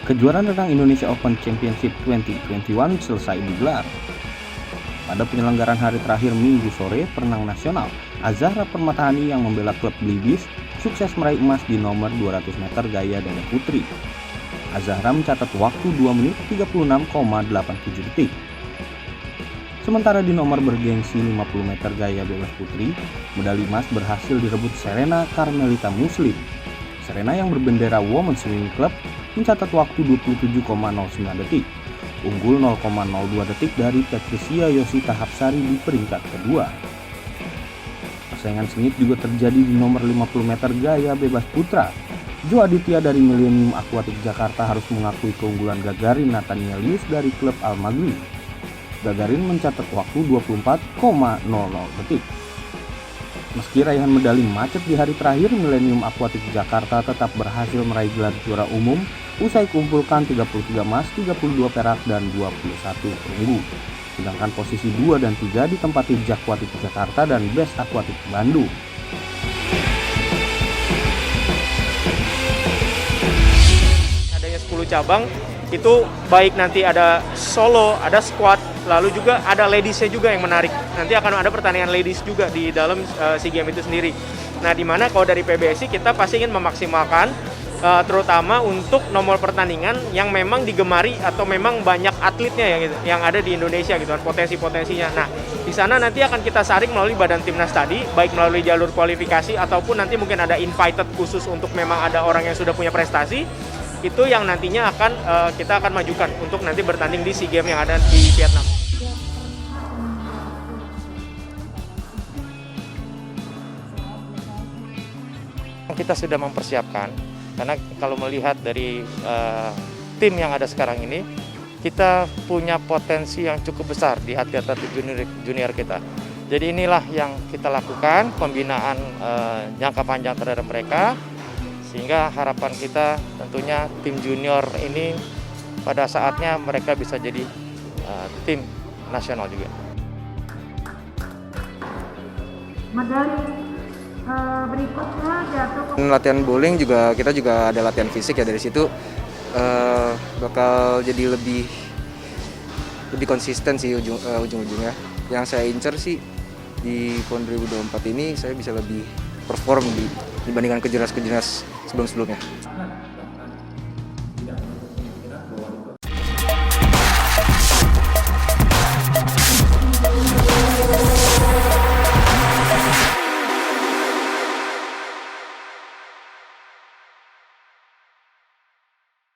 Kejuaraan renang Indonesia Open Championship 2021 selesai digelar. Pada penyelenggaraan hari terakhir Minggu sore, perenang nasional Azahra Permatahani yang membela klub Blibis sukses meraih emas di nomor 200 meter gaya dada putri. Azahra mencatat waktu 2 menit 36,87 detik. Sementara di nomor bergengsi 50 meter gaya bebas putri, medali emas berhasil direbut Serena Carmelita Muslim. Serena yang berbendera Women's Swimming Club mencatat waktu 27,09 detik, unggul 0,02 detik dari Patricia Yosita Hapsari di peringkat kedua. Persaingan sengit juga terjadi di nomor 50 meter gaya bebas putra. Jo Aditya dari Millennium Aquatic Jakarta harus mengakui keunggulan Gagarin Nathanielius dari klub Al-Maghrib. Gagarin mencatat waktu 24,00 detik. Meski raihan medali macet di hari terakhir, Millennium Aquatic Jakarta tetap berhasil meraih gelar juara umum usai kumpulkan 33 emas, 32 perak, dan 21 perunggu. Sedangkan posisi 2 dan 3 ditempati Jakwatik Jakarta dan Best Aquatic Bandung. Adanya 10 cabang, itu baik nanti ada solo, ada squad, lalu juga ada ladiesnya juga yang menarik. Nanti akan ada pertandingan ladies juga di dalam SEA Games itu sendiri. Nah, di mana kalau dari PBSI kita pasti ingin memaksimalkan terutama untuk nomor pertandingan yang memang digemari atau memang banyak atletnya yang ada di Indonesia gitu kan, potensi-potensinya. Nah, di sana nanti akan kita saring melalui Badan Timnas tadi, baik melalui jalur kualifikasi ataupun nanti mungkin ada invited khusus untuk memang ada orang yang sudah punya prestasi. Itu yang nantinya akan kita akan majukan untuk nanti bertanding di SEA Games yang ada di Vietnam. Kita sudah mempersiapkan, karena kalau melihat dari tim yang ada sekarang ini, kita punya potensi yang cukup besar di atlet-atlet junior kita. Jadi inilah yang kita lakukan, pembinaan jangka panjang terhadap mereka, sehingga harapan kita tentunya tim junior ini pada saatnya mereka bisa jadi tim nasional juga. Medali berikutnya jatuh ke... Latihan bowling juga kita juga ada latihan fisik ya, dari situ bakal jadi lebih konsisten sih ujung-ujungnya. Yang saya incer sih di PON 2024 ini saya bisa lebih perform dibandingkan kejuaraan sebelum-sebelumnya.